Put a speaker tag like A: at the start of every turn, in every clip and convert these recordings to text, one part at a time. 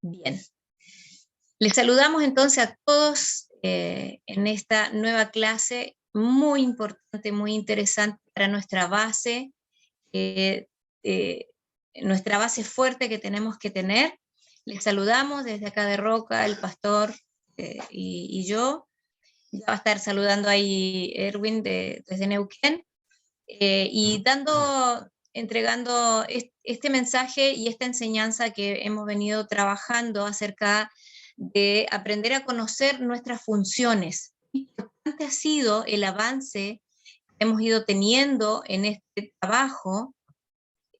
A: Bien. Les saludamos entonces a todos en esta nueva clase muy importante, muy interesante para nuestra base fuerte que tenemos que tener. Les saludamos desde acá de Roca, el pastor y yo. Ya va a estar saludando ahí Erwin desde Neuquén. Y entregando este mensaje y esta enseñanza que hemos venido trabajando acerca de aprender a conocer nuestras funciones. Importante ha sido el avance que hemos ido teniendo en este trabajo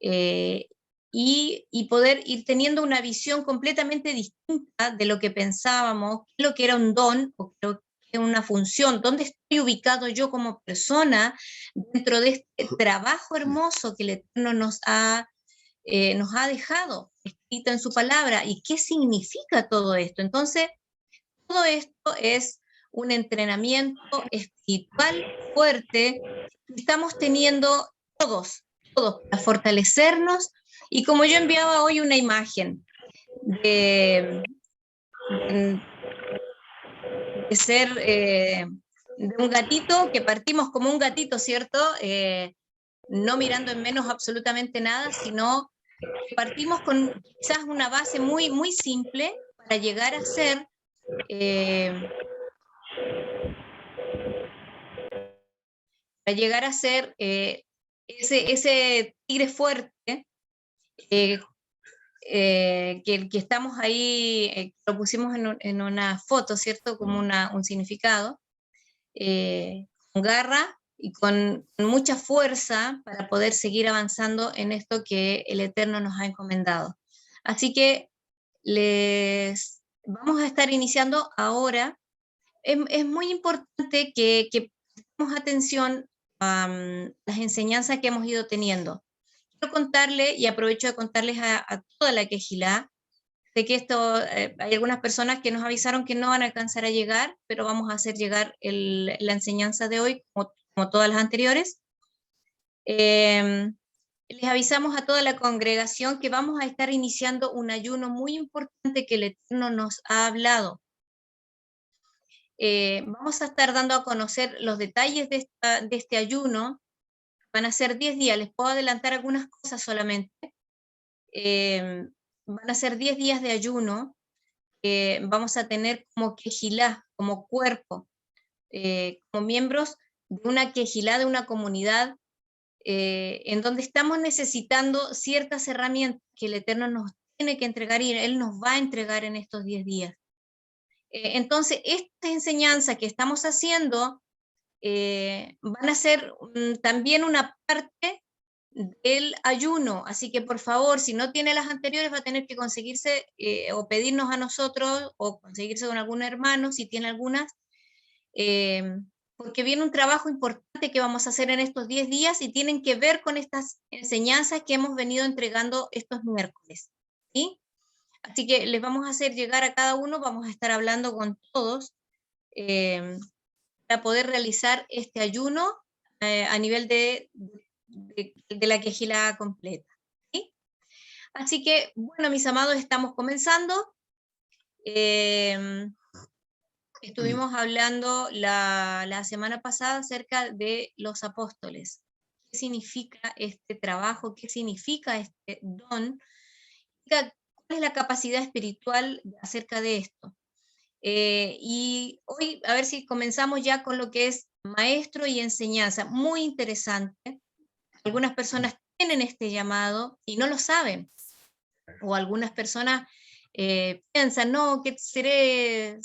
A: y poder ir teniendo una visión completamente distinta de lo que pensábamos, lo que era un don o lo que era una función, dónde estoy ubicado yo como persona dentro de este trabajo hermoso que el Eterno nos ha dejado escrito en su palabra, y qué significa todo esto. Entonces, todo esto es un entrenamiento espiritual fuerte que estamos teniendo todos para fortalecernos. Y como yo enviaba hoy una imagen de ser de un gatito, que partimos como un gatito, ¿cierto? No mirando en menos absolutamente nada, sino que partimos con quizás una base muy, muy simple para llegar a ser ese tigre fuerte que estamos ahí, lo pusimos en una foto, ¿cierto? Como un significado, con garra y con mucha fuerza para poder seguir avanzando en esto que el Eterno nos ha encomendado. Así que les vamos a estar iniciando ahora. Es muy importante que prestemos atención a las enseñanzas que hemos ido teniendo. Quiero contarle, y aprovecho de contarles a toda la Quejilá, sé que hay algunas personas que nos avisaron que no van a alcanzar a llegar, pero vamos a hacer llegar la enseñanza de hoy, como todas las anteriores. Les avisamos a toda la congregación que vamos a estar iniciando un ayuno muy importante que el Eterno nos ha hablado. Vamos a estar dando a conocer los detalles de este ayuno. Van a ser 10 días, les puedo adelantar algunas cosas solamente. Van a ser 10 días de ayuno. Vamos a tener como quejilá, como cuerpo, como miembros de una quejilá, de una comunidad, en donde estamos necesitando ciertas herramientas que el Eterno nos tiene que entregar y Él nos va a entregar en estos 10 días. Entonces, esta enseñanza que estamos haciendo van a ser también una parte del ayuno, así que por favor, si no tiene las anteriores, va a tener que conseguirse o pedirnos a nosotros o conseguirse con algún hermano si tiene algunas, porque viene un trabajo importante que vamos a hacer en estos 10 días y tienen que ver con estas enseñanzas que hemos venido entregando estos miércoles, ¿sí? Así que les vamos a hacer llegar a cada uno, vamos a estar hablando con todos para poder realizar este ayuno a nivel de la quejilá completa, ¿sí? Así que, bueno, mis amados, estamos comenzando. Estuvimos hablando la semana pasada acerca de los apóstoles. ¿Qué significa este trabajo? ¿Qué significa este don? ¿Cuál es la capacidad espiritual acerca de esto? Y hoy, a ver si comenzamos ya con lo que es maestro y enseñanza. Muy interesante. Algunas personas tienen este llamado y no lo saben. O algunas personas piensan, no, ¿qué seré?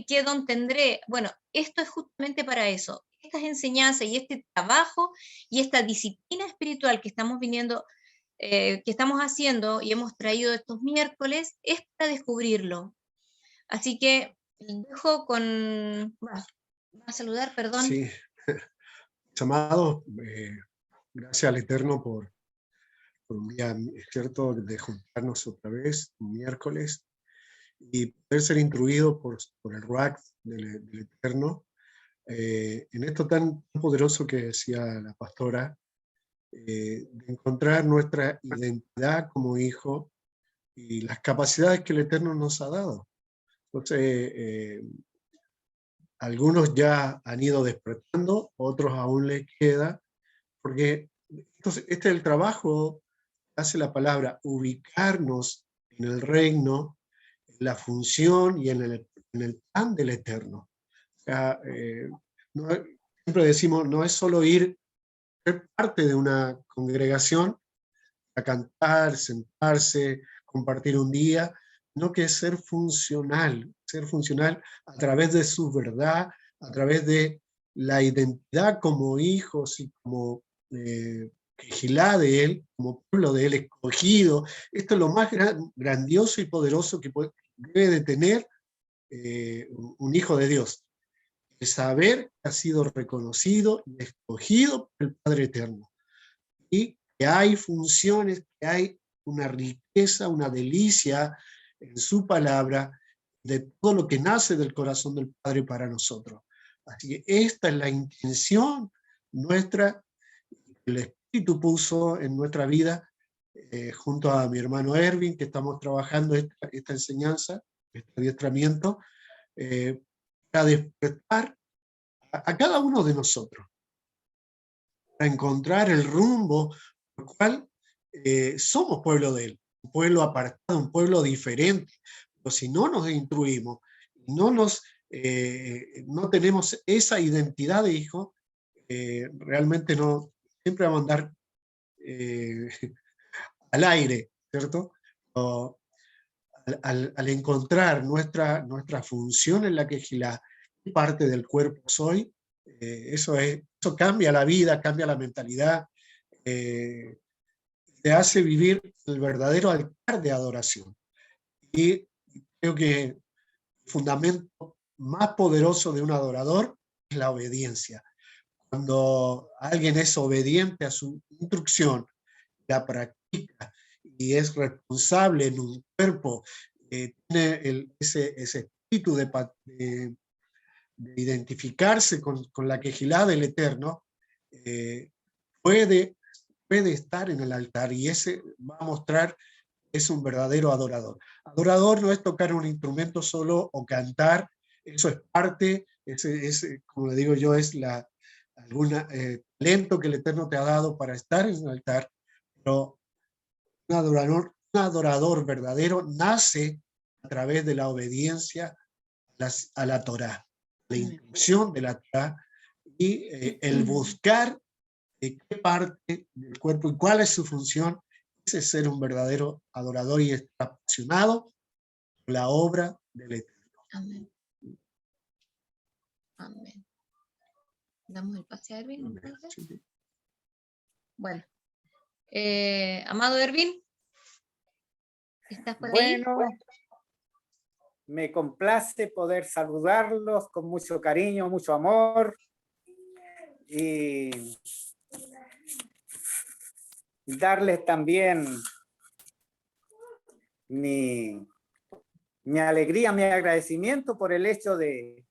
A: ¿Qué don tendré? Bueno, esto es justamente para eso. Estas enseñanzas y este trabajo y esta disciplina espiritual que estamos viniendo, que estamos haciendo y hemos traído estos miércoles, es para descubrirlo. Así que dejo con... Va a saludar, perdón.
B: Sí, amados, gracias al Eterno por un día, ¿cierto?, de juntarnos otra vez, un miércoles, y poder ser instruido por el Ruach del Eterno, en esto tan poderoso que decía la pastora, de encontrar nuestra identidad como hijo y las capacidades que el Eterno nos ha dado. Entonces, algunos ya han ido despertando, otros aún les queda, porque entonces, este es el trabajo que hace la palabra, ubicarnos en el reino, en la función y en el plan del Eterno. O sea, no, siempre decimos, no es solo ser parte de una congregación, a cantar, sentarse, compartir un día, no que es ser funcional a través de su verdad, a través de la identidad como hijos y como Quejilá de él, como pueblo de él escogido. Esto es lo más grandioso y poderoso que debe de tener un hijo de Dios. El saber que ha sido reconocido y escogido por el Padre Eterno. Y que hay funciones, que hay una riqueza, una delicia en su palabra, de todo lo que nace del corazón del Padre para nosotros. Así que esta es la intención nuestra, que el Espíritu puso en nuestra vida, junto a mi hermano Erwin, que estamos trabajando esta enseñanza, este adiestramiento, para despertar a cada uno de nosotros, para encontrar el rumbo por el cual somos pueblo de él, un pueblo apartado, un pueblo diferente. Pero si no nos instruimos, no tenemos esa identidad de hijo, realmente no, siempre vamos a andar eh, al aire, ¿cierto? O, al encontrar nuestra función en la quejilá, parte del cuerpo soy, eso cambia la vida, cambia la mentalidad, te hace vivir el verdadero altar de adoración. Y creo que el fundamento más poderoso de un adorador es la obediencia. Cuando alguien es obediente a su instrucción, la practica y es responsable en un cuerpo, tiene ese espíritu de identificarse con la quejilá del Eterno, puede estar en el altar y ese va a mostrar que es un verdadero adorador. Adorador no es tocar un instrumento solo o cantar, eso es parte, como le digo yo, es algún talento que el Eterno te ha dado para estar en el altar, pero un adorador verdadero nace a través de la obediencia a la Torá, la instrucción de la Torá y el buscar qué parte del cuerpo y cuál es su función. Ese es ser un verdadero adorador y estar apasionado por la obra del Eterno.
A: Amén. Amén. ¿Damos el pase a Erwin?
B: Sí.
A: Bueno. Amado Erwin, ¿estás por ahí?
C: Bueno, me complace poder saludarlos con mucho cariño, mucho amor y darles también mi alegría, mi agradecimiento por el hecho de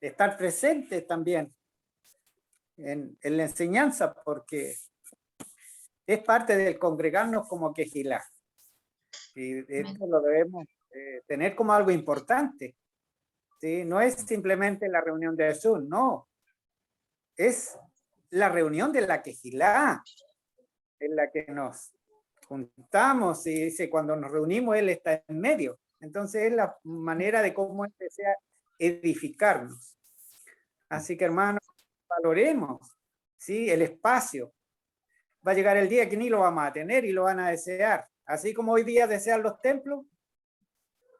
C: estar presentes también en la enseñanza, porque es parte del congregarnos como quejilá. Y esto lo debemos tener como algo importante. ¿Sí? No es simplemente la reunión de Zoom, no. Es la reunión de la quejilá, en la que nos juntamos y dice, cuando nos reunimos, él está en medio. Entonces es la manera de cómo empecé a edificarnos. Así que, hermanos, valoremos, ¿sí? El espacio. Va a llegar el día que ni lo vamos a tener y lo van a desear. Así como hoy día desean los templos,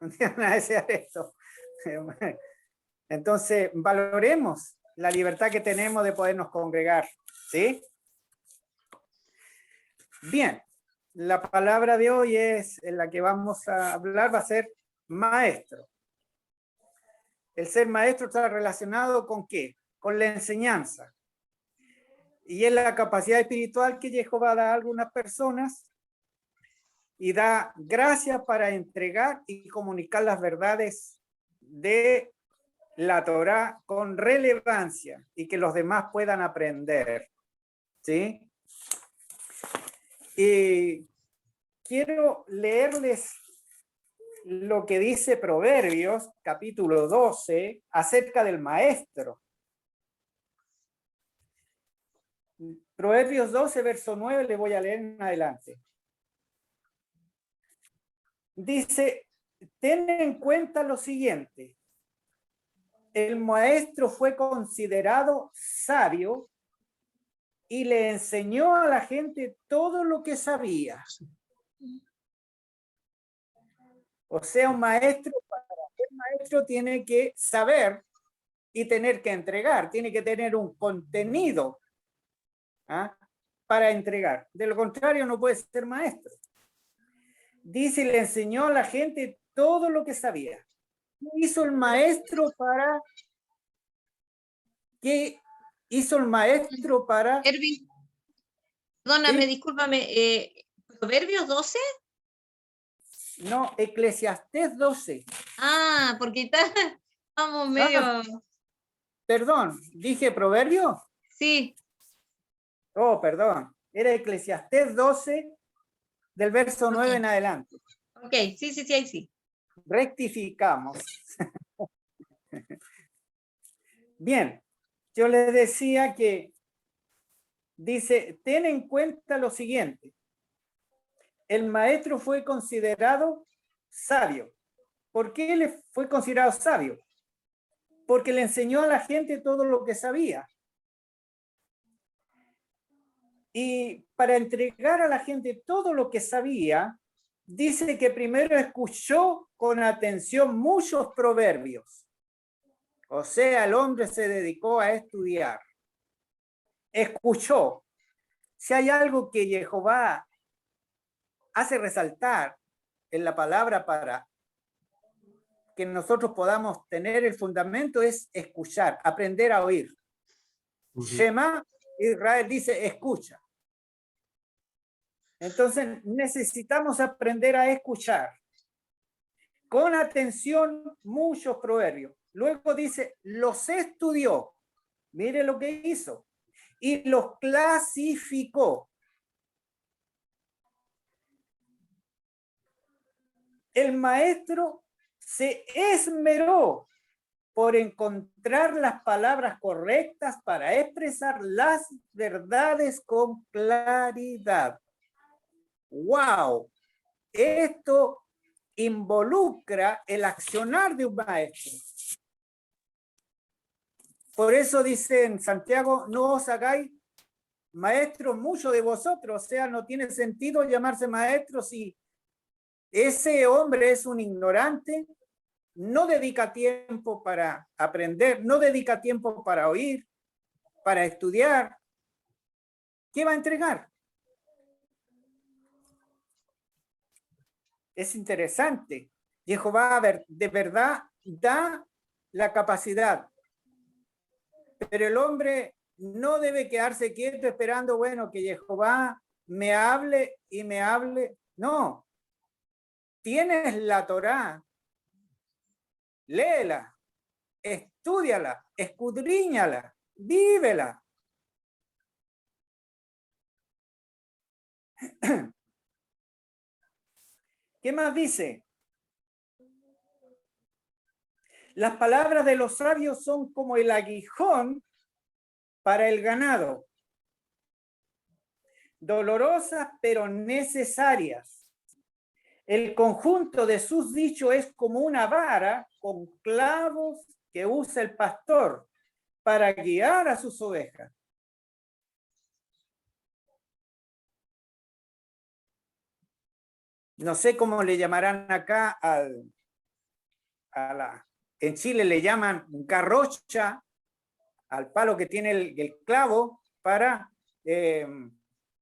C: un día van a desear esto. Entonces, valoremos la libertad que tenemos de podernos congregar, ¿sí? Bien, la palabra de hoy es en la que vamos a hablar, va a ser maestro. El ser maestro está relacionado ¿con qué? Con la enseñanza. Y es la capacidad espiritual que Jehová da a algunas personas y da gracia para entregar y comunicar las verdades de la Torá con relevancia y que los demás puedan aprender. ¿Sí? Y quiero leerles lo que dice Proverbios, capítulo 12, acerca del maestro. Proverbios 12, verso 9, le voy a leer en adelante. Dice, ten en cuenta lo siguiente. El maestro fue considerado sabio y le enseñó a la gente todo lo que sabía. O sea, un maestro, para ser maestro, tiene que saber y tener que entregar, tiene que tener un contenido, ¿ah?, para entregar. De lo contrario, no puede ser maestro. Dice, le enseñó a la gente todo lo que sabía. ¿Qué hizo el maestro para... ¿Qué hizo el maestro para...
A: Erwin, perdóname,
C: ¿Sí?
A: discúlpame, ¿Proverbios 12?
C: No, Eclesiastés 12.
A: Ah, porque estamos medio...
C: Ah, perdón, ¿dije proverbio?
A: Sí,
C: Oh, perdón. Era Eclesiastés 12, del verso 9
A: ok,
C: en adelante.
A: ok, sí, sí, sí, ahí sí.
C: Rectificamos. Bien, yo les decía que dice, ten en cuenta lo siguiente. El maestro fue considerado sabio. ¿Por qué él fue considerado sabio? Porque le enseñó a la gente todo lo que sabía. Y para entregar a la gente todo lo que sabía, dice que primero escuchó con atención muchos proverbios. O sea, el hombre se dedicó a estudiar. Escuchó. Si hay algo que Jehová hace resaltar en la palabra para que nosotros podamos tener el fundamento, es escuchar, aprender a oír. Shema, Israel dice, escucha. Entonces necesitamos aprender a escuchar con atención muchos proverbios. Luego dice, los estudió. Mire lo que hizo. Y los clasificó. El maestro se esmeró por encontrar las palabras correctas para expresar las verdades con claridad. ¡Wow! Esto involucra el accionar de un maestro. Por eso dice en Santiago, no os hagáis maestros muchos de vosotros, o sea, no tiene sentido llamarse maestro si ese hombre es un ignorante, no dedica tiempo para aprender, no dedica tiempo para oír, para estudiar. ¿Qué va a entregar? Es interesante. Jehová de verdad da la capacidad, pero el hombre no debe quedarse quieto esperando, bueno, que Jehová me hable y me hable. No. Tienes la Torá, léela, estúdiala, escudriñala, vívela. ¿Qué más dice? Las palabras de los sabios son como el aguijón para el ganado, dolorosas pero necesarias. El conjunto de sus dichos es como una vara con clavos que usa el pastor para guiar a sus ovejas. No sé cómo le llamarán acá en Chile le llaman garrocha al palo que tiene el clavo para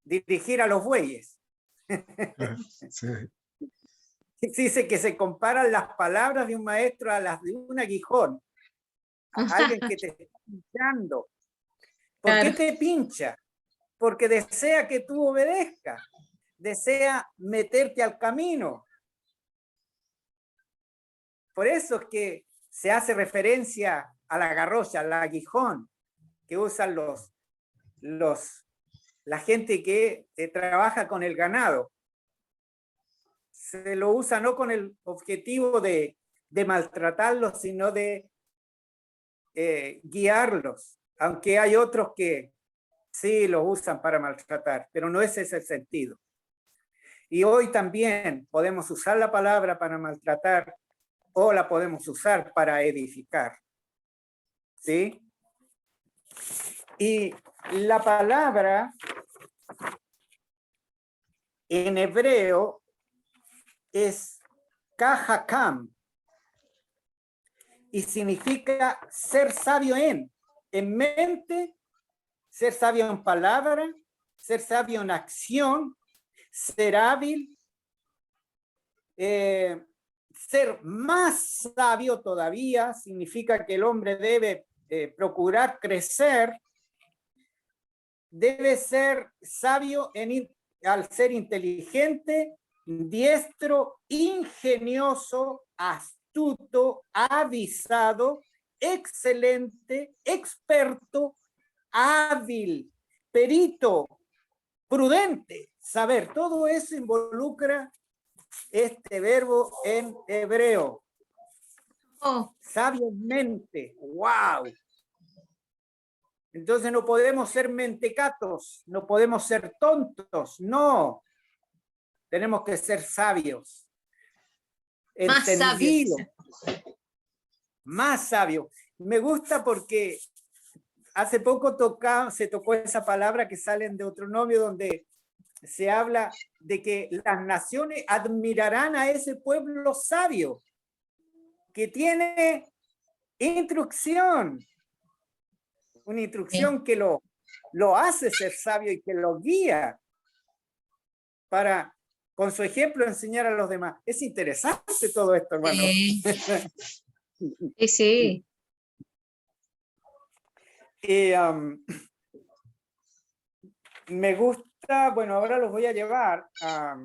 C: dirigir a los bueyes.
B: Sí.
C: Dice que se comparan las palabras de un maestro a las de un aguijón, a alguien que te está pinchando. ¿Por
A: claro.
C: qué te pincha? Porque desea que tú obedezcas, desea meterte al camino. Por eso es que se hace referencia a la garrocha, al aguijón que usan la gente que trabaja con el ganado. se lo usa no con el objetivo de maltratarlos, sino de guiarlos, aunque hay otros que sí los usan para maltratar, pero no ese es el sentido. Y hoy también podemos usar la palabra para maltratar o la podemos usar para edificar. ¿Sí? Y la palabra en hebreo es kahakam y significa ser sabio en mente, ser sabio en palabra, ser sabio en acción, ser hábil, ser más sabio todavía, significa que el hombre debe procurar crecer, debe ser sabio al ser inteligente, diestro, ingenioso, astuto, avisado, excelente, experto, hábil, perito, prudente, saber. Todo eso involucra este verbo en hebreo.
A: Oh,
C: Sabiamente, wow. Entonces no podemos ser mentecatos, no podemos ser tontos, no. Tenemos que ser sabios,
A: más
C: entendidos,
A: sabios.
C: más sabios. Me gusta porque hace poco se tocó esa palabra que sale en Deuteronomio, donde se habla de que las naciones admirarán a ese pueblo sabio, que tiene instrucción, una instrucción que lo hace ser sabio y que lo guía para, con su ejemplo, enseñar a los demás. Es interesante todo esto, hermano.
A: Sí, sí.
C: Me gusta, bueno, ahora los voy a llevar a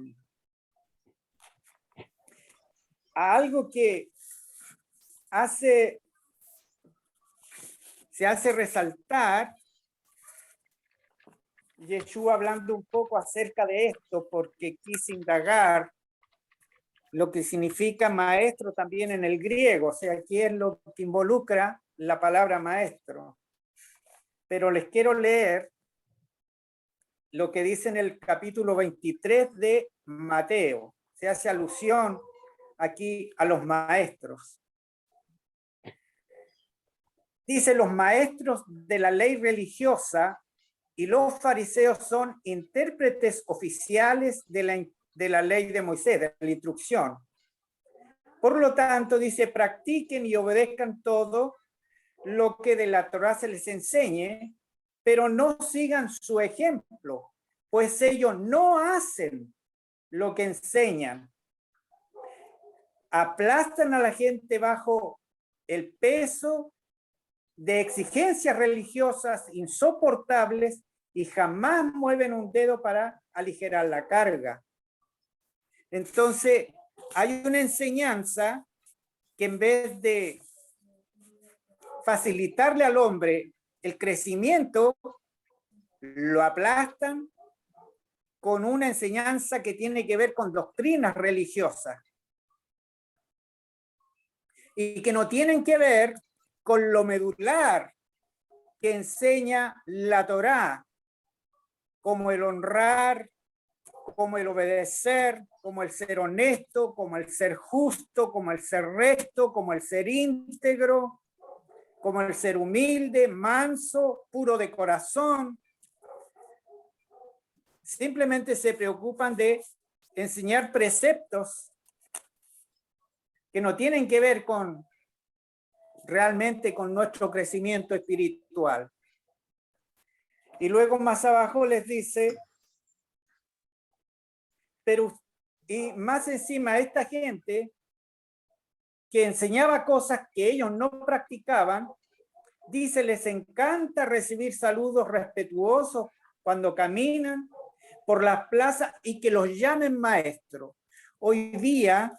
C: algo que se hace resaltar, Yeshua hablando un poco acerca de esto, porque quise indagar lo que significa maestro también en el griego, o sea, aquí es lo que involucra la palabra maestro. Pero les quiero leer lo que dice en el capítulo 23 de Mateo. Se hace alusión aquí a los maestros. Dice: los maestros de la ley religiosa y los fariseos son intérpretes oficiales de la ley de Moisés, de la instrucción. Por lo tanto, dice, practiquen y obedezcan todo lo que de la Torá se les enseñe, pero no sigan su ejemplo, pues ellos no hacen lo que enseñan. Aplastan a la gente bajo el peso de exigencias religiosas insoportables y jamás mueven un dedo para aligerar la carga. Entonces, hay una enseñanza que en vez de facilitarle al hombre el crecimiento, lo aplastan con una enseñanza que tiene que ver con doctrinas religiosas y que no tienen que ver con lo medular que enseña la Torá, como el honrar, como el obedecer, como el ser honesto, como el ser justo, como el ser recto, como el ser íntegro, como el ser humilde, manso, puro de corazón. Simplemente se preocupan de enseñar preceptos que no tienen que ver con realmente con nuestro crecimiento espiritual. Y luego más abajo les dice, pero, y más encima esta gente que enseñaba cosas que ellos no practicaban, dice, les encanta recibir saludos respetuosos cuando caminan por las plazas y que los llamen maestro. Hoy día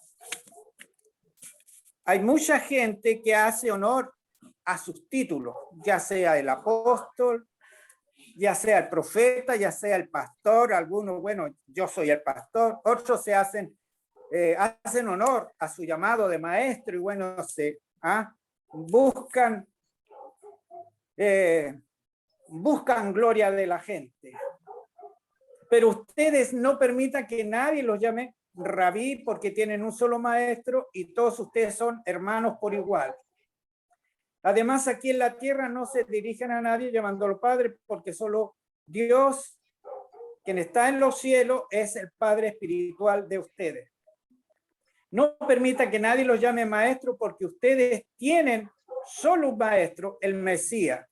C: hay mucha gente que hace honor a sus títulos, ya sea el apóstol, ya sea el profeta, ya sea el pastor. Algunos, bueno, yo soy el pastor, otros se hacen hacen honor a su llamado de maestro y bueno, buscan gloria de la gente. Pero ustedes no permitan que nadie los llame rabí porque tienen un solo maestro y todos ustedes son hermanos por igual. Además, aquí en la tierra no se dirigen a nadie llamándolo Padre porque solo Dios, quien está en los cielos, es el Padre espiritual de ustedes. No permita que nadie los llame maestro porque ustedes tienen solo un maestro, el Mesías.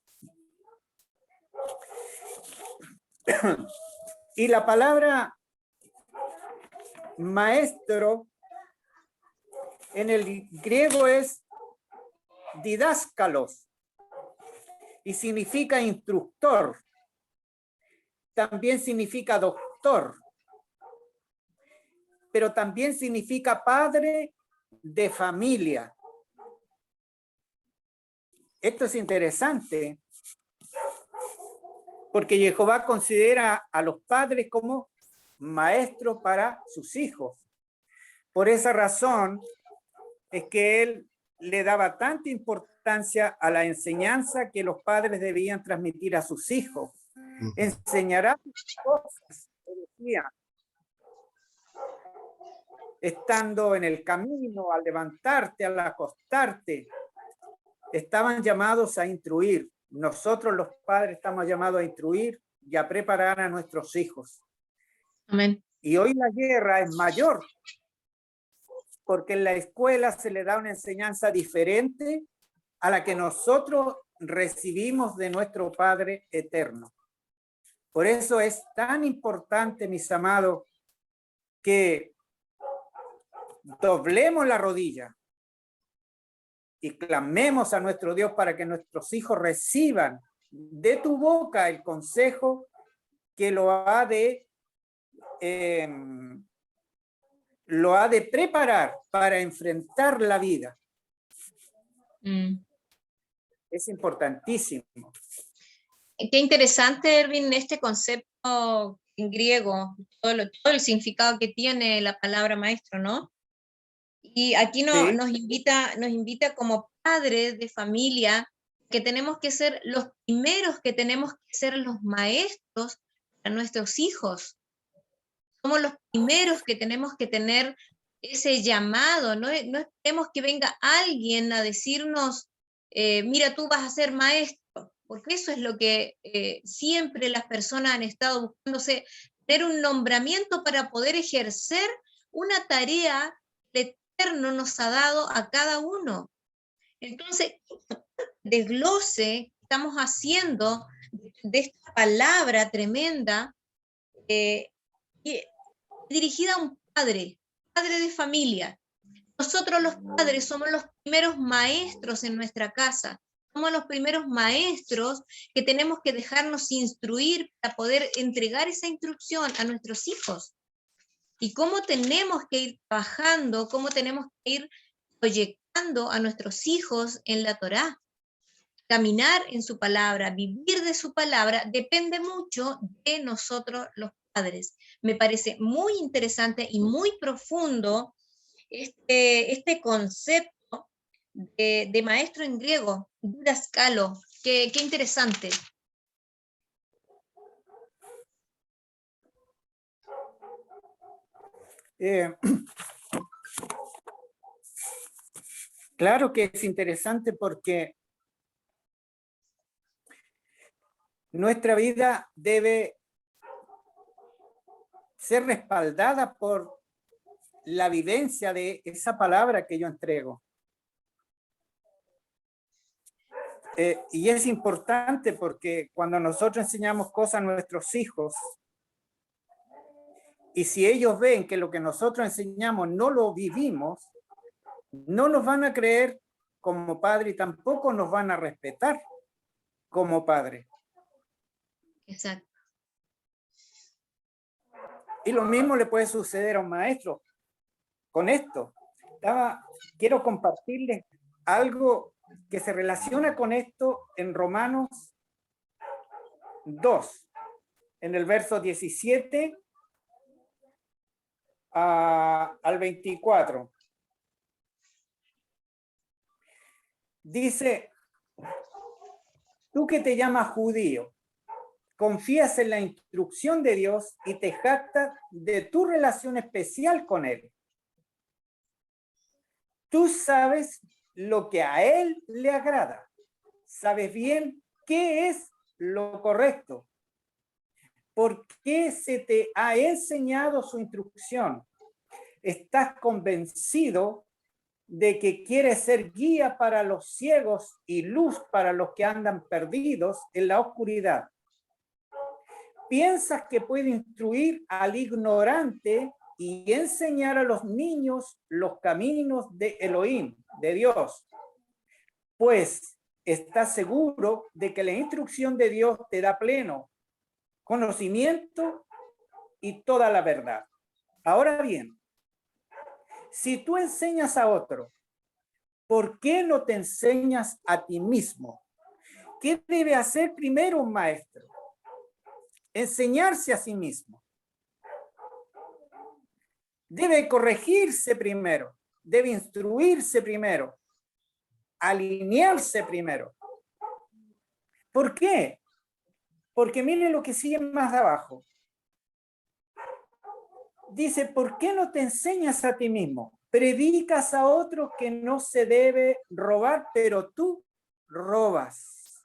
C: Y la palabra maestro en el griego es didáscalos y significa instructor. También significa doctor, pero también significa padre de familia. Esto es interesante porque Jehová considera a los padres como maestros para sus hijos. Por esa razón es que él le daba tanta importancia a la enseñanza que los padres debían transmitir a sus hijos. Enseñará cosas, decía, estando en el camino, al levantarte, al acostarte. Estaban llamados a instruir. Nosotros los padres estamos llamados a instruir y a preparar a nuestros hijos.
A: Amén.
C: Y hoy la guerra es mayor, porque en la escuela se le da una enseñanza diferente a la que nosotros recibimos de nuestro Padre eterno. Por eso es tan importante, mis amados, que doblemos la rodilla y clamemos a nuestro Dios para que nuestros hijos reciban de tu boca el consejo que lo ha de preparar para enfrentar la vida. Es importantísimo.
A: Qué interesante, Erwin, este concepto en griego, todo el significado que tiene la palabra maestro, ¿no? Y aquí
C: Sí.
A: nos invita como padres de familia que tenemos que ser los primeros que tenemos que ser los maestros a nuestros hijos. Somos los primeros que tenemos que tener ese llamado, no esperemos que venga alguien a decirnos, mira, tú vas a ser maestro, porque eso es lo que siempre las personas han estado buscándose, tener un nombramiento para poder ejercer una tarea que el Eterno nos ha dado a cada uno. Entonces, desglose que estamos haciendo de esta palabra tremenda, dirigida a un padre de familia. Nosotros los padres somos los primeros maestros en nuestra casa, somos los primeros maestros que tenemos que dejarnos instruir para poder entregar esa instrucción a nuestros hijos. Y cómo tenemos que ir trabajando, cómo tenemos que ir proyectando a nuestros hijos en la Torá. Caminar en su palabra, vivir de su palabra, depende mucho de nosotros los padres. Me parece muy interesante y muy profundo este concepto de maestro en griego, didascalo. Qué interesante.
C: Claro que es interesante porque nuestra vida debe ser respaldada por la vivencia de esa palabra que yo entrego. Y es importante porque cuando nosotros enseñamos cosas a nuestros hijos, y si ellos ven que lo que nosotros enseñamos no lo vivimos, no nos van a creer como padre y tampoco nos van a respetar como padre.
A: Exacto.
C: Y lo mismo le puede suceder a un maestro con esto. Quiero compartirles algo que se relaciona con esto en Romanos 2, en el verso 17 al 24. Dice, tú que te llamas judío, confías en la instrucción de Dios y te jactas de tu relación especial con Él. Tú sabes lo que a Él le agrada. Sabes bien qué es lo correcto. ¿Por qué se te ha enseñado su instrucción? Estás convencido de que quieres ser guía para los ciegos y luz para los que andan perdidos en la oscuridad. Piensas que puede instruir al ignorante y enseñar a los niños los caminos de Elohim, de Dios. Pues estás seguro de que la instrucción de Dios te da pleno conocimiento y toda la verdad. Ahora bien, si tú enseñas a otro, ¿por qué no te enseñas a ti mismo? ¿Qué debe hacer primero un maestro? Enseñarse a sí mismo. Debe corregirse primero, debe instruirse primero, alinearse primero. ¿Por qué? Porque miren lo que sigue más abajo. Dice, ¿por qué no te enseñas a ti mismo? Predicas a otros que no se debe robar, pero tú robas.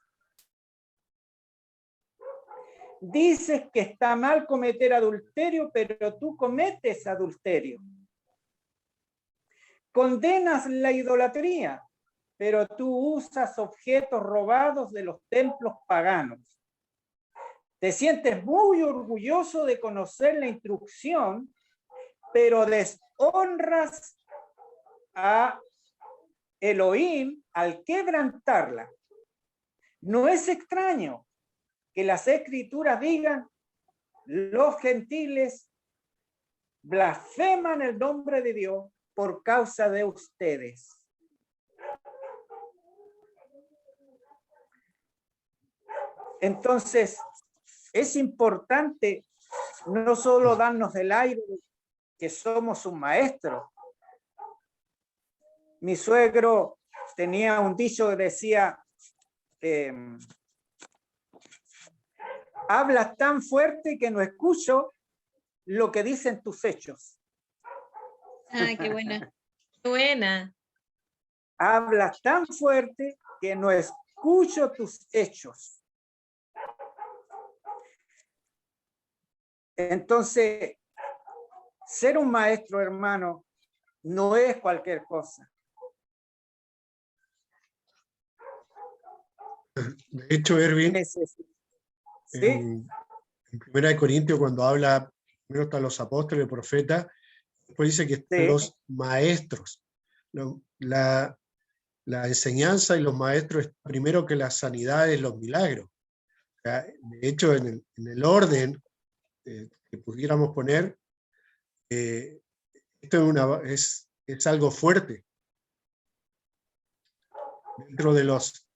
C: Dices que está mal cometer adulterio, pero tú cometes adulterio. Condenas la idolatría, pero tú usas objetos robados de los templos paganos. Te sientes muy orgulloso de conocer la instrucción, pero deshonras a Elohim al quebrantarla. No es extraño que las escrituras digan, los gentiles blasfeman el nombre de Dios por causa de ustedes. Entonces, es importante no solo darnos el aire que somos un maestro. Mi suegro tenía un dicho que decía, hablas tan fuerte que no escucho lo que dicen tus hechos.
A: Ah, qué buena. Qué buena.
C: Hablas tan fuerte que no escucho tus hechos. Entonces, ser un maestro, hermano, no es cualquier cosa.
B: De hecho, Erwin,
C: ¿Sí?
B: en 1 Corintios, cuando habla, primero están los apóstoles, profetas, después dice que están
C: Sí.
B: los maestros. La enseñanza y los maestros, primero que las sanidades, los milagros. O sea, de hecho, en el orden que pudiéramos poner, esto es algo fuerte dentro de los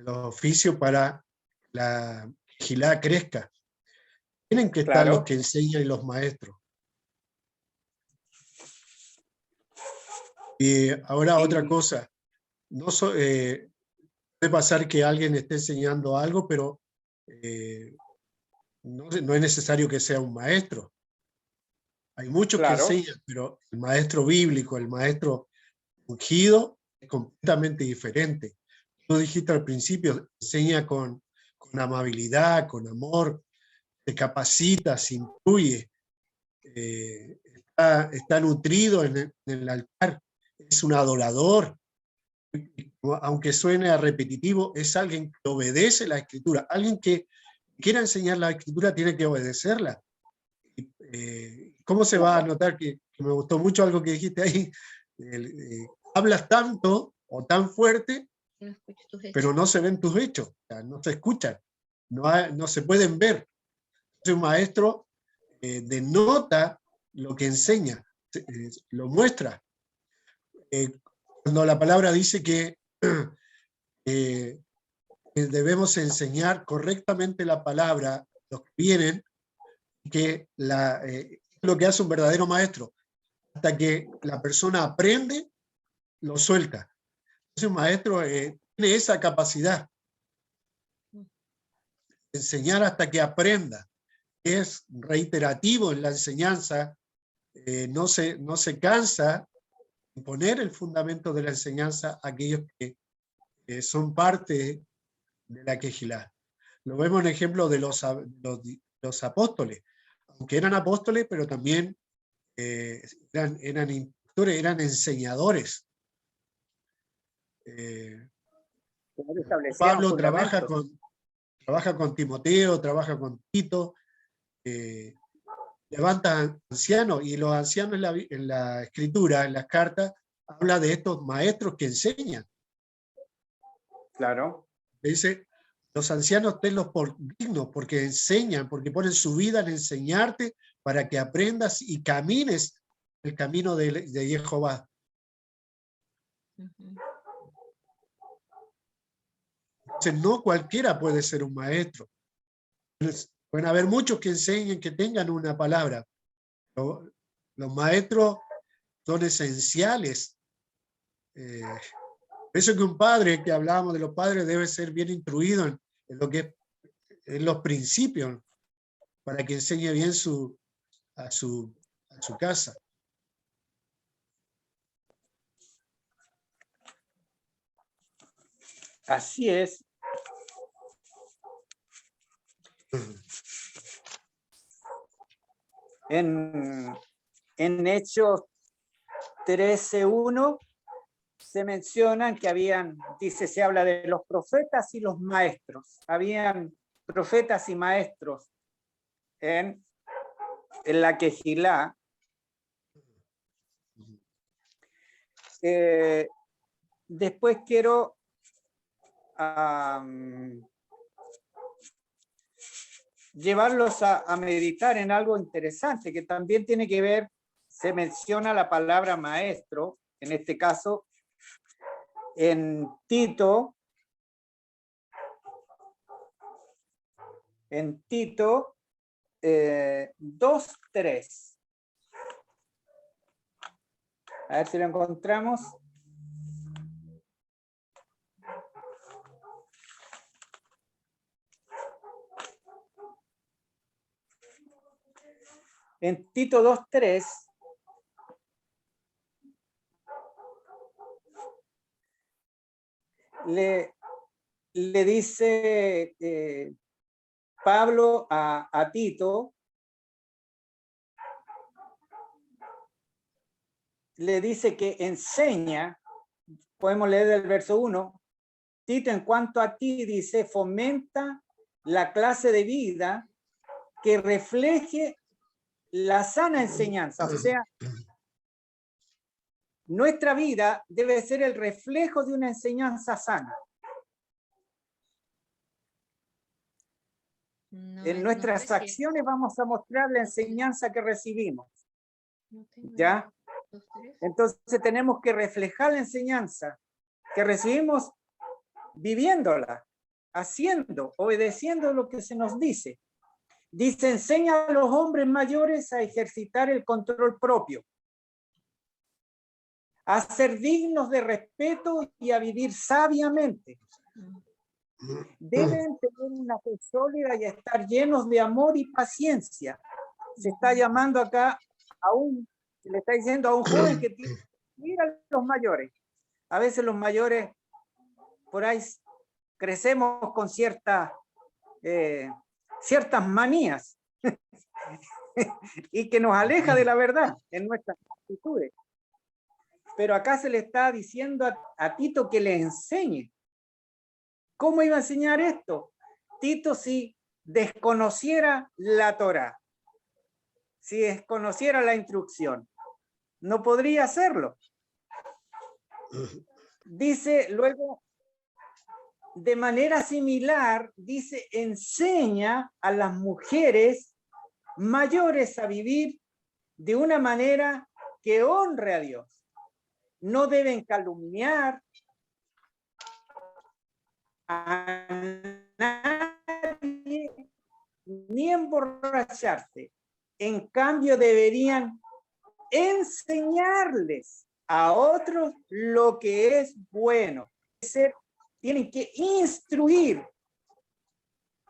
B: oficios para la vigilada crezca. Tienen que estar
C: Claro.
B: los que enseñan y los maestros. Y ahora otra cosa, puede pasar que alguien esté enseñando algo, pero no es necesario que sea un maestro. Hay muchos que
C: Claro.
B: enseñan, pero el maestro bíblico, el maestro ungido, es completamente diferente. Tú dijiste al principio, enseña con amabilidad, con amor, te capacita, se instruye, está nutrido en el altar, es un adorador. Aunque suene repetitivo, es alguien que obedece la Escritura. Alguien que quiera enseñar la Escritura tiene que obedecerla. ¿Cómo se va a notar que me gustó mucho algo que dijiste ahí? Hablas tanto o tan fuerte,
A: No escucho tus hechos.
B: pero no se ven tus hechos, o sea, no se escuchan, no se pueden ver. Entonces, un maestro denota lo que enseña, lo muestra. Cuando la palabra dice que debemos enseñar correctamente la palabra, los que vienen, que lo que hace un verdadero maestro, hasta que la persona aprende, lo suelta. Entonces un maestro tiene esa capacidad de enseñar hasta que aprenda. Es reiterativo en la enseñanza, no se cansa de poner el fundamento de la enseñanza a aquellos que son parte de la Quejilá. Lo vemos en ejemplo de los apóstoles, aunque eran apóstoles, pero también eran instructores, eran enseñadores. Pablo trabaja con Timoteo, trabaja con Tito, levanta ancianos, y los ancianos en la escritura, en las cartas, habla de estos maestros que enseñan.
C: Claro.
B: Dice, los ancianos tenlos por dignos, porque enseñan, porque ponen su vida en enseñarte para que aprendas y camines el camino de Jehová. Entonces, no cualquiera puede ser un maestro. Pueden haber muchos que enseñen, que tengan una palabra. Pero los maestros son esenciales. Por eso que un padre, que hablábamos de los padres, debe ser bien instruido en lo que en los principios, para que enseñe bien a su casa.
C: Así es. En Hechos 13:1 se mencionan que se habla de los profetas y los maestros. Habían profetas y maestros en la Quejilá. Después quiero llevarlos a meditar en algo interesante que también tiene que ver, se menciona la palabra maestro, en este caso, en Tito 2:3. A ver si lo encontramos. En Tito 2:3 le dice Pablo a Tito, le dice que enseña, podemos leer del verso 1, Tito, en cuanto a ti, dice, fomenta la clase de vida que refleje la sana enseñanza. O sea, nuestra vida debe ser el reflejo de una enseñanza sana. En nuestras acciones vamos a mostrar la enseñanza que recibimos. ¿Ya? Entonces tenemos que reflejar la enseñanza que recibimos viviéndola, haciendo, obedeciendo lo que se nos dice. Dice, enseña a los hombres mayores a ejercitar el control propio, a ser dignos de respeto y a vivir sabiamente. Deben tener una fe sólida y estar llenos de amor y paciencia. Se está llamando acá le está diciendo a un joven que tiene que ir a los mayores. A veces los mayores por ahí crecemos con ciertas manías y que nos aleja de la verdad en nuestras actitudes. Pero acá se le está diciendo a Tito que le enseñe. ¿Cómo iba a enseñar esto? Tito, si desconociera la Torá, si desconociera la instrucción, no podría hacerlo. Dice luego, de manera similar, dice, enseña a las mujeres mayores a vivir de una manera que honre a Dios. No deben calumniar a nadie ni emborracharse. En cambio, deberían enseñarles a otros lo que es bueno. Tienen que instruir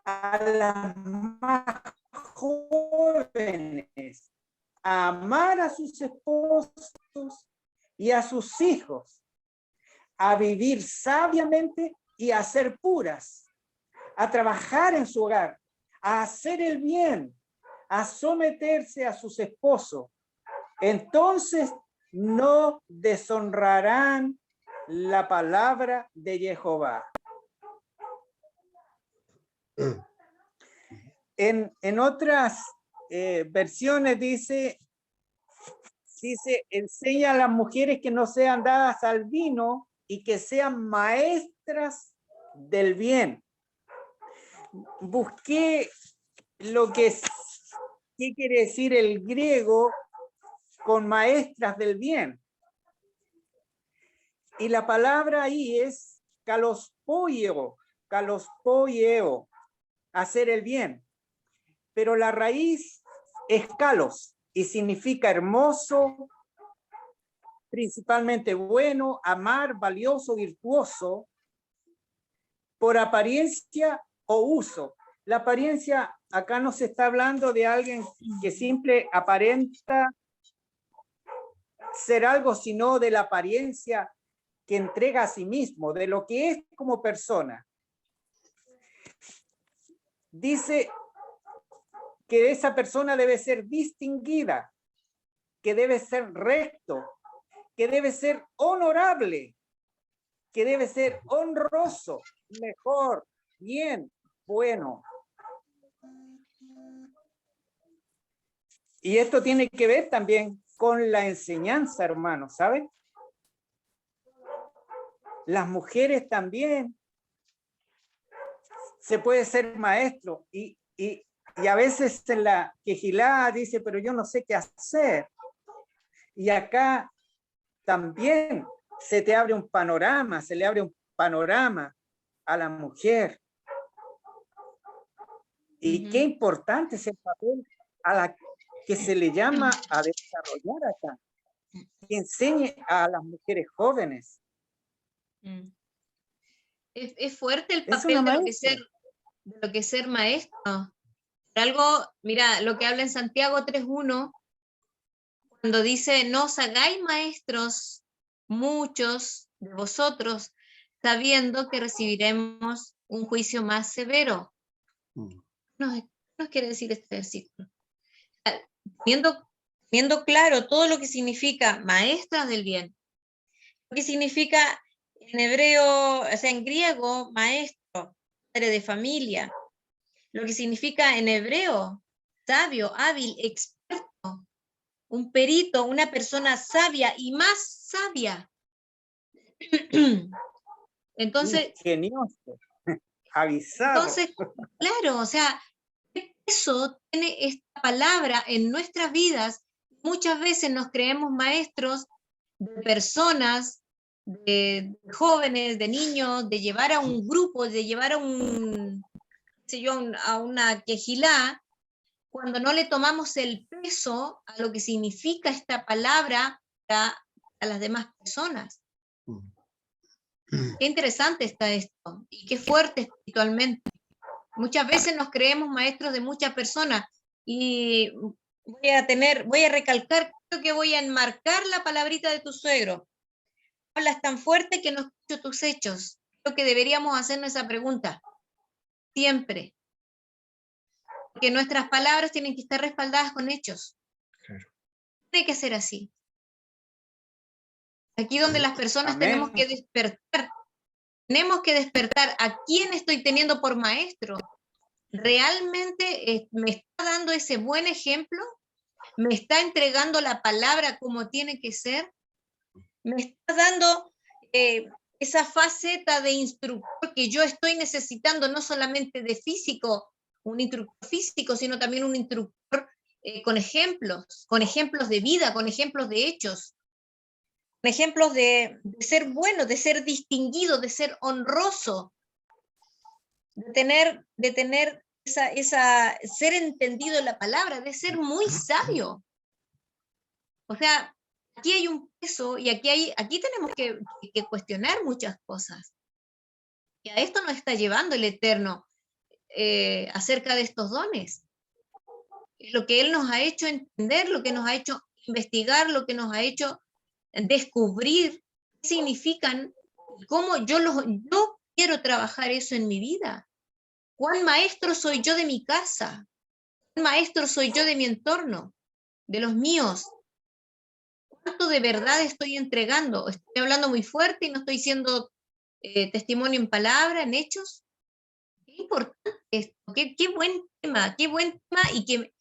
C: a las más jóvenes a amar a sus esposos y a sus hijos, a vivir sabiamente y a ser puras, a trabajar en su hogar, a hacer el bien, a someterse a sus esposos. Entonces no deshonrarán la palabra de Jehová. En otras versiones dice, enseña a las mujeres que no sean dadas al vino y que sean maestras del bien. Busqué qué quiere decir el griego con maestras del bien. Y la palabra ahí es kalospoieo, hacer el bien. Pero la raíz es kalos y significa hermoso, principalmente bueno, amar, valioso, virtuoso, por apariencia o uso. La apariencia, acá no se está hablando de alguien que simple aparenta ser algo, sino de la apariencia que entrega a sí mismo, de lo que es como persona. Dice que esa persona debe ser distinguida, que debe ser recto, que debe ser honorable, que debe ser honroso, mejor, bien, bueno. Y esto tiene que ver también con la enseñanza, hermanos, ¿saben? Las mujeres también se puede ser maestro y a veces en la quejilá dice, pero yo no sé qué hacer. Y acá también se le abre un panorama a la mujer. Y qué importante es el papel a la que se le llama a desarrollar acá, que enseñe a las mujeres jóvenes.
A: Es fuerte el papel de lo que es ser maestro. Por algo, mira, lo que habla en Santiago 3:1, cuando dice, no os hagáis maestros muchos de vosotros, sabiendo que recibiremos un juicio más severo. ¿Qué nos quiere decir este versículo? Teniendo claro todo lo que significa maestras del bien, lo que significa en hebreo, o sea, en griego, maestro, padre de familia, lo que significa en hebreo, sabio, hábil, experto, un perito, una persona sabia y más sabia. Entonces,
C: ingenioso, avisado.
A: Entonces, claro, o sea, ¿qué peso tiene esta palabra en nuestras vidas? Muchas veces nos creemos maestros de personas, de jóvenes, de niños, de llevar a un grupo, de llevar a a una quejilá, cuando no le tomamos el peso a lo que significa esta palabra a las demás personas. Qué interesante está esto y qué fuerte espiritualmente. Muchas veces nos creemos maestros de muchas personas y voy a recalcar, creo que voy a enmarcar la palabrita de tu suegro. Hablas tan fuerte que no escucho tus hechos. Creo que deberíamos hacernos esa pregunta siempre. Porque nuestras palabras tienen que estar respaldadas con hechos.
B: Claro.
A: Tiene que ser así. Aquí donde las personas
C: Amén.
A: tenemos que despertar a quién estoy teniendo por maestro. ¿Realmente me está dando ese buen ejemplo? ¿Me está entregando la palabra como tiene que ser? ¿Me está dando esa faceta de instructor que yo estoy necesitando, no solamente de físico, un instructor físico, sino también un instructor con ejemplos de vida, con ejemplos de hechos, con ejemplos de ser bueno, de ser distinguido, de ser honroso, de tener ser entendido en la palabra, de ser muy sabio. O sea, aquí hay un peso y aquí tenemos que cuestionar muchas cosas. Y a esto nos está llevando el Eterno acerca de estos dones. Lo que Él nos ha hecho entender, lo que nos ha hecho investigar, lo que nos ha hecho descubrir qué significan, cómo yo quiero trabajar eso en mi vida. ¿Cuán maestro soy yo de mi casa? ¿Cuán maestro soy yo de mi entorno, de los míos? ¿Cuánto de verdad estoy entregando? ¿Estoy hablando muy fuerte y no estoy siendo testimonio en palabra, en hechos? Qué importante esto, qué buen tema y qué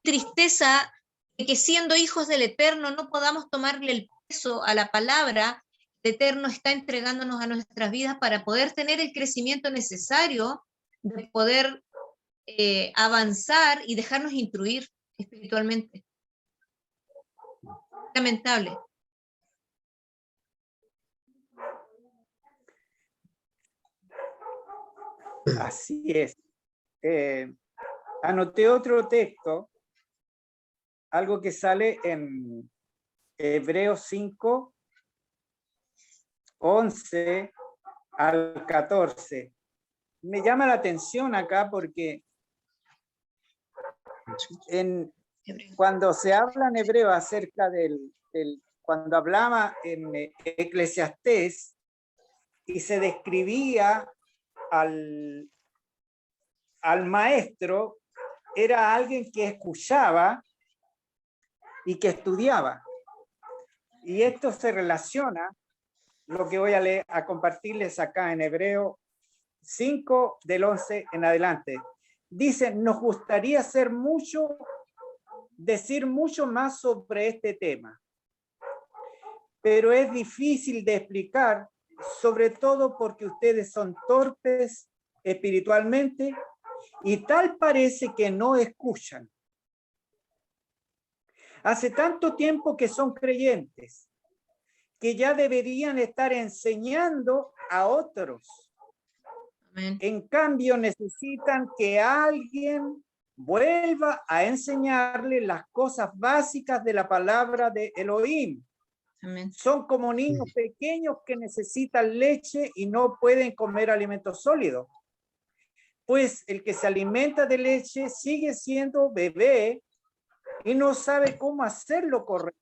A: tristeza de que siendo hijos del Eterno no podamos tomarle el peso a la palabra que el Eterno está entregándonos a nuestras vidas para poder tener el crecimiento necesario de poder avanzar y dejarnos instruir espiritualmente. Lamentable.
C: Así es. Anoté otro texto, algo que sale en Hebreos 5, 11 al 14. Me llama la atención acá porque cuando se habla en hebreo acerca cuando hablaba en Eclesiastés y se describía al maestro, era alguien que escuchaba y que estudiaba. Y esto se relaciona, lo que voy a compartirles acá en Hebreo 5, del 11 en adelante. Dice, nos gustaría decir mucho más sobre este tema, pero es difícil de explicar, sobre todo porque ustedes son torpes espiritualmente y tal parece que no escuchan. Hace tanto tiempo que son creyentes, que ya deberían estar enseñando a otros.
A: Amén.
C: En cambio, necesitan que alguien vuelva a enseñarle las cosas básicas de la palabra de Elohim.
A: Amén.
C: Son como niños pequeños que necesitan leche y no pueden comer alimentos sólidos. Pues el que se alimenta de leche sigue siendo bebé y no sabe cómo hacerlo correcto.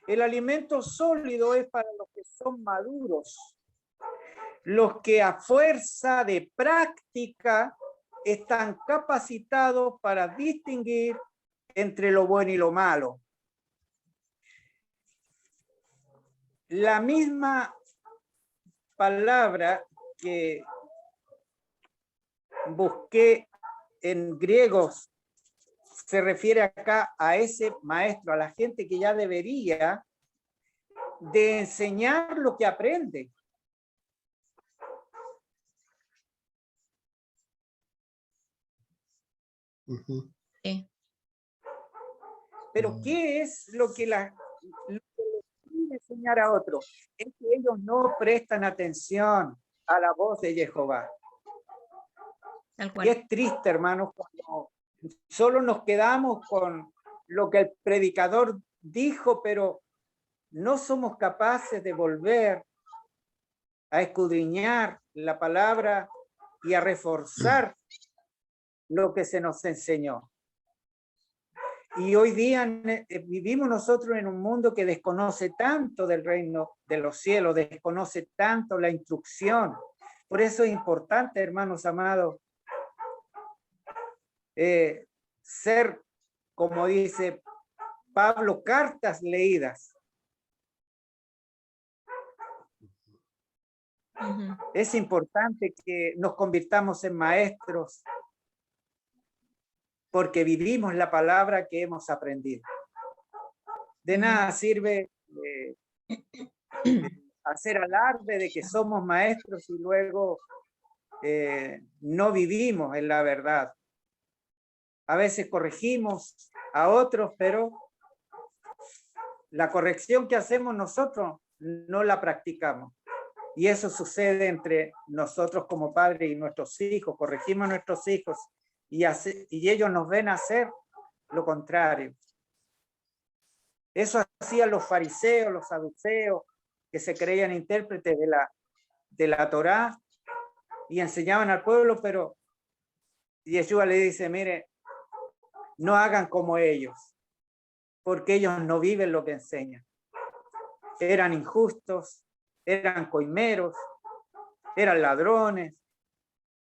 C: El alimento sólido es para los que son maduros, los que a fuerza de práctica están capacitados para distinguir entre lo bueno y lo malo. La misma palabra que busqué en griegos se refiere acá a ese maestro, a la gente que ya debería de enseñar lo que aprende.
A: Sí.
C: Pero ¿qué es lo que les pide enseñar a otros? Es que ellos no prestan atención a la voz de Jehová.
A: Tal cual.
C: Y es triste, hermanos, cuando solo nos quedamos con lo que el predicador dijo, pero no somos capaces de volver a escudriñar la palabra y a reforzar lo que se nos enseñó. Y hoy día vivimos nosotros en un mundo que desconoce tanto del reino de los cielos, desconoce tanto la instrucción. Por eso es importante, hermanos amados, ser, como dice Pablo, cartas leídas. Es importante que nos convirtamos en maestros porque vivimos la palabra que hemos aprendido. De nada sirve hacer alarde de que somos maestros y luego no vivimos en la verdad. A veces corregimos a otros, pero la corrección que hacemos nosotros no la practicamos. Y eso sucede entre nosotros como padres y nuestros hijos. Corregimos a nuestros hijos y ellos nos ven hacer lo contrario. Eso hacían los fariseos, los saduceos, que se creían intérpretes de la Torá y enseñaban al pueblo, pero Yeshua le dice, mire, no hagan como ellos, porque ellos no viven lo que enseñan. Eran injustos, eran coimeros, eran ladrones,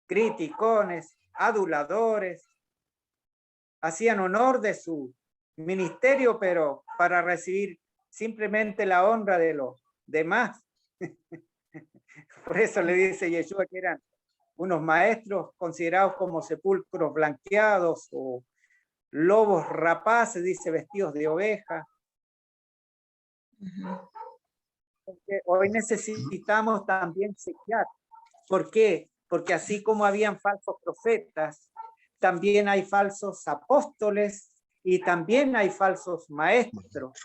C: criticones, aduladores, hacían honor de su ministerio, pero para recibir simplemente la honra de los demás. Por eso le dice Yeshua que eran unos maestros considerados como sepulcros blanqueados o lobos rapaces, dice, vestidos de oveja. Porque hoy necesitamos también sellar. ¿Por qué? Porque así como habían falsos profetas, también hay falsos apóstoles y también hay falsos maestros.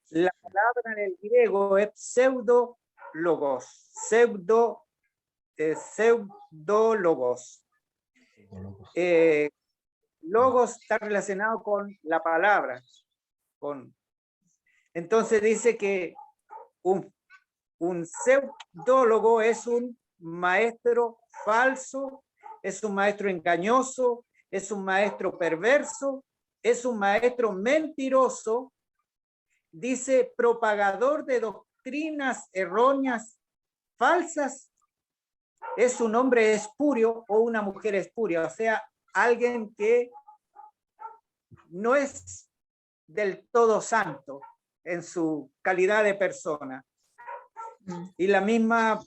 C: La palabra en el griego es pseudólogos, pseudólogos. Logos está relacionado con la palabra. Entonces dice que un pseudólogo es un maestro falso, es un maestro engañoso, es un maestro perverso, es un maestro mentiroso, dice propagador de doctrinas erróneas, falsas, es un hombre espurio o una mujer espuria, o sea, alguien que no es del todo santo en su calidad de persona. Y la misma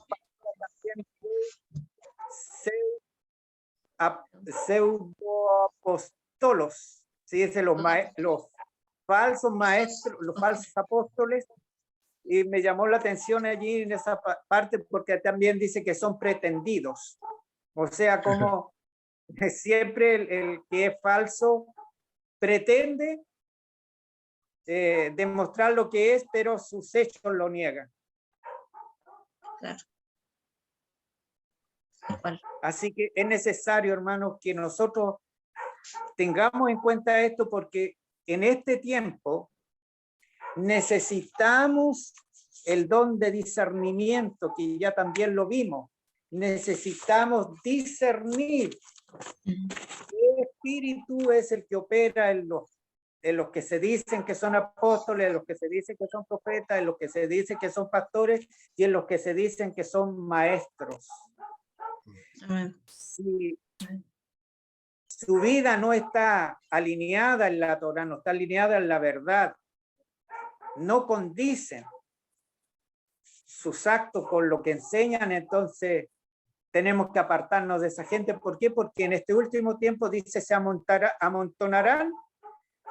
C: pseudoapostolos, ¿sí? Dice los falsos maestros, los falsos apóstoles, y me llamó la atención allí en esa parte porque también dice que son pretendidos, o sea, como siempre el que es falso pretende demostrar lo que es, pero sus hechos lo niegan.
A: Claro.
C: Así que es necesario, hermanos, que nosotros tengamos en cuenta esto, porque en este tiempo necesitamos el don de discernimiento, que ya también lo vimos. Necesitamos discernir qué espíritu es el que opera en los que se dicen que son apóstoles, en los que se dicen que son profetas, en los que se dicen que son pastores y en los que se dicen que son maestros. Si su vida no está alineada en la Torá, no está alineada en la verdad, no condicen sus actos con lo que enseñan, entonces tenemos que apartarnos de esa gente. ¿Por qué? Porque en este último tiempo dice, se amontonarán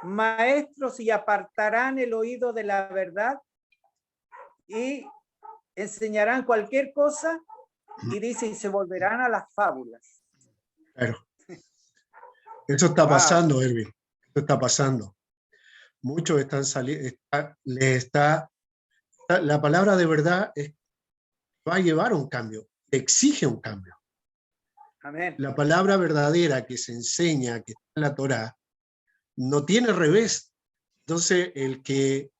C: maestros y apartarán el oído de la verdad y enseñarán cualquier cosa, y dice, y se volverán a las fábulas.
B: Claro. Eso está pasando, Erwin. Eso está pasando. Muchos están saliendo, la palabra de verdad va a llevar a un cambio, exige un cambio.
C: Amén.
B: La palabra verdadera que se enseña, que está en la Torá, no tiene revés. Entonces, el que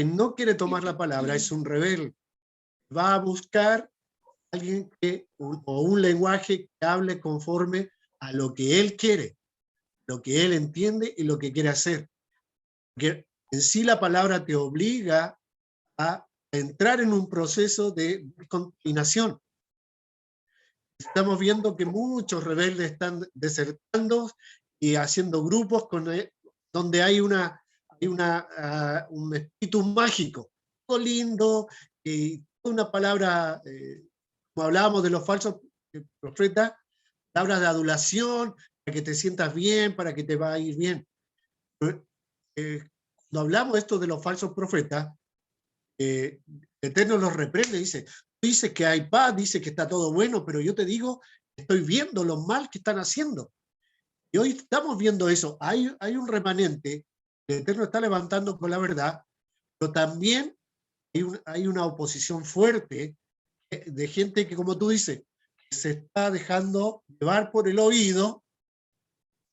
B: no quiere tomar la palabra es un rebelde. Va a buscar alguien o un lenguaje que hable conforme a lo que él quiere, lo que él entiende y lo que quiere hacer. Porque en sí la palabra te obliga a entrar en un proceso de contaminación. Estamos viendo que muchos rebeldes están desertando y haciendo grupos donde hay un espíritu mágico, todo lindo, y una palabra, como hablábamos de los falsos profetas, palabras de adulación, para que te sientas bien, para que te va a ir bien. Cuando hablamos esto de los falsos profetas, el Eterno los reprende, dice que hay paz, dice que está todo bueno, pero yo te digo, estoy viendo lo mal que están haciendo. Y hoy estamos viendo eso. Hay un remanente, el Eterno está levantando con la verdad, pero también hay una oposición fuerte de gente que, como tú dices, se está dejando llevar por el oído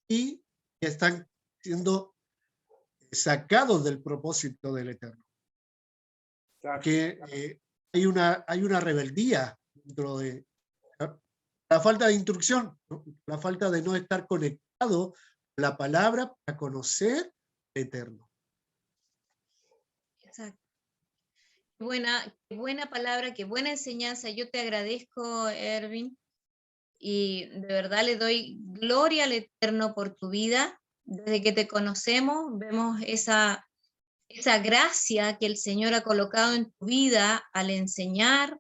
B: y que están siendo sacados del propósito del Eterno.
C: Claro.
B: Que hay una rebeldía dentro de la falta de instrucción, ¿no? La falta de no estar conectado a la palabra para conocer el Eterno.
A: Exacto. Qué buena palabra, qué buena enseñanza. Yo te agradezco, Erwin, y de verdad le doy gloria al Eterno por tu vida. Desde que te conocemos, vemos esa gracia que el Señor ha colocado en tu vida al enseñar,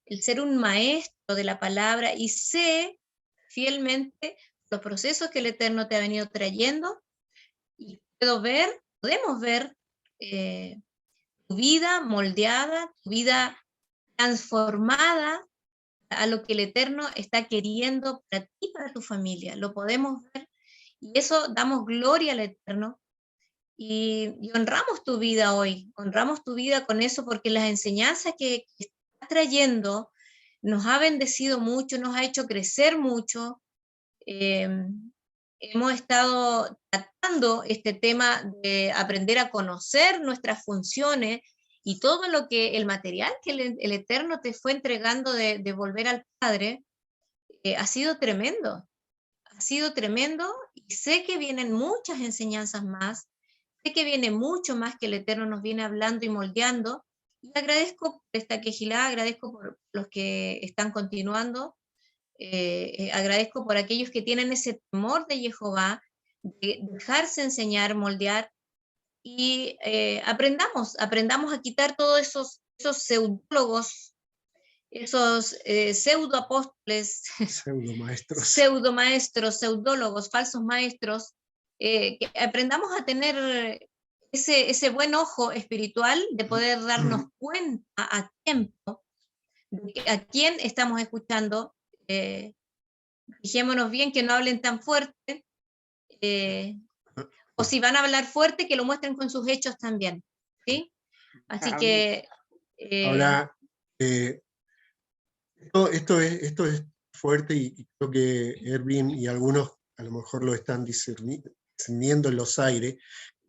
A: el ser un maestro de la palabra, y sé fielmente los procesos que el Eterno te ha venido trayendo, y podemos ver tu vida moldeada, tu vida transformada a lo que el Eterno está queriendo para ti y para tu familia. Lo podemos ver, y eso damos gloria al Eterno. Y honramos tu vida hoy, honramos tu vida con eso, porque las enseñanzas que estás trayendo nos ha bendecido mucho, nos ha hecho crecer mucho. Hemos estado tratando este tema de aprender a conocer nuestras funciones y todo lo que el material que el Eterno te fue entregando de volver al Padre, ha sido tremendo. Ha sido tremendo, y sé que vienen muchas enseñanzas más. Sé que viene mucho más que el Eterno nos viene hablando y moldeando. Y agradezco por esta quejilá, agradezco por los que están continuando, agradezco por aquellos que tienen ese temor de Jehová, de dejarse enseñar, moldear, y aprendamos a quitar todos esos pseudólogos, esos pseudoapóstoles, pseudomaestros, pseudólogos, falsos maestros, que aprendamos a tener ese buen ojo espiritual de poder darnos cuenta a tiempo de a quién estamos escuchando. Fijémonos bien que no hablen tan fuerte, o si van a hablar fuerte, que lo muestren con sus hechos también, ¿sí? Así que...
B: Ahora, esto es fuerte, y creo que Erwin y algunos a lo mejor lo están discerniendo en los aires.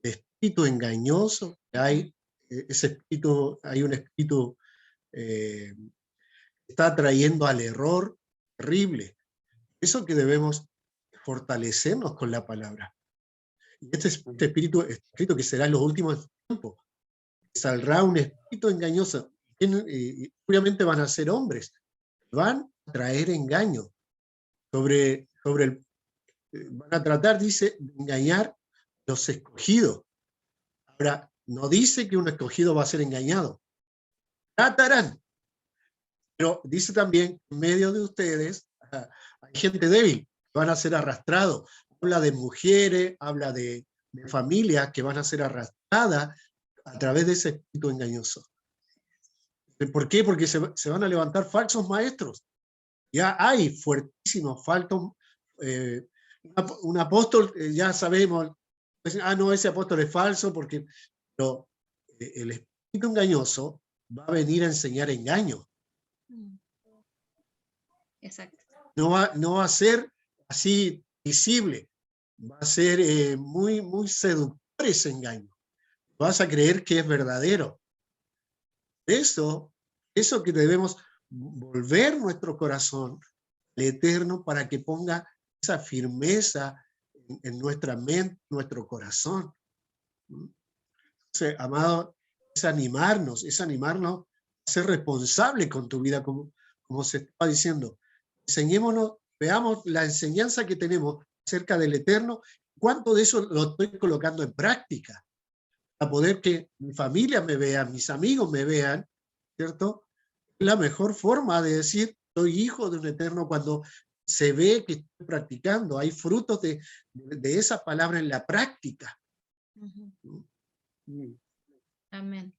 B: El espíritu engañoso que hay, ese espíritu, hay un espíritu que está trayendo al error terrible. Eso que debemos fortalecernos con la palabra. Y este espíritu escrito que será en los últimos tiempos. Saldrá un espíritu engañoso. Obviamente van a ser hombres, van a traer engaño van a tratar, dice, de engañar a los escogidos. Ahora, no dice que un escogido va a ser engañado. Tratarán. Pero dice también, en medio de ustedes hay gente débil, que van a ser arrastrados. Habla de mujeres, habla de familias que van a ser arrastradas a través de ese espíritu engañoso. ¿Por qué? Porque se van a levantar falsos maestros. Ya hay fuertísimos falsos. Un apóstol, ya sabemos, no, ese apóstol es falso, pero el espíritu engañoso va a venir a enseñar engaño.
A: Exacto.
B: No va a ser así visible, va a ser muy, muy seductor ese engaño. Vas a creer que es verdadero. Eso que debemos volver nuestro corazón al Eterno para que ponga esa firmeza en nuestra mente, nuestro corazón. Entonces, amado, es animarnos a ser responsable con tu vida, como se estaba diciendo. Enseñémonos, veamos la enseñanza que tenemos acerca del Eterno, cuánto de eso lo estoy colocando en práctica, para poder que mi familia me vea, mis amigos me vean, ¿cierto? La mejor forma de decir, soy hijo de un Eterno, cuando se ve que estoy practicando, hay frutos de esa palabra en la práctica.
A: Amén.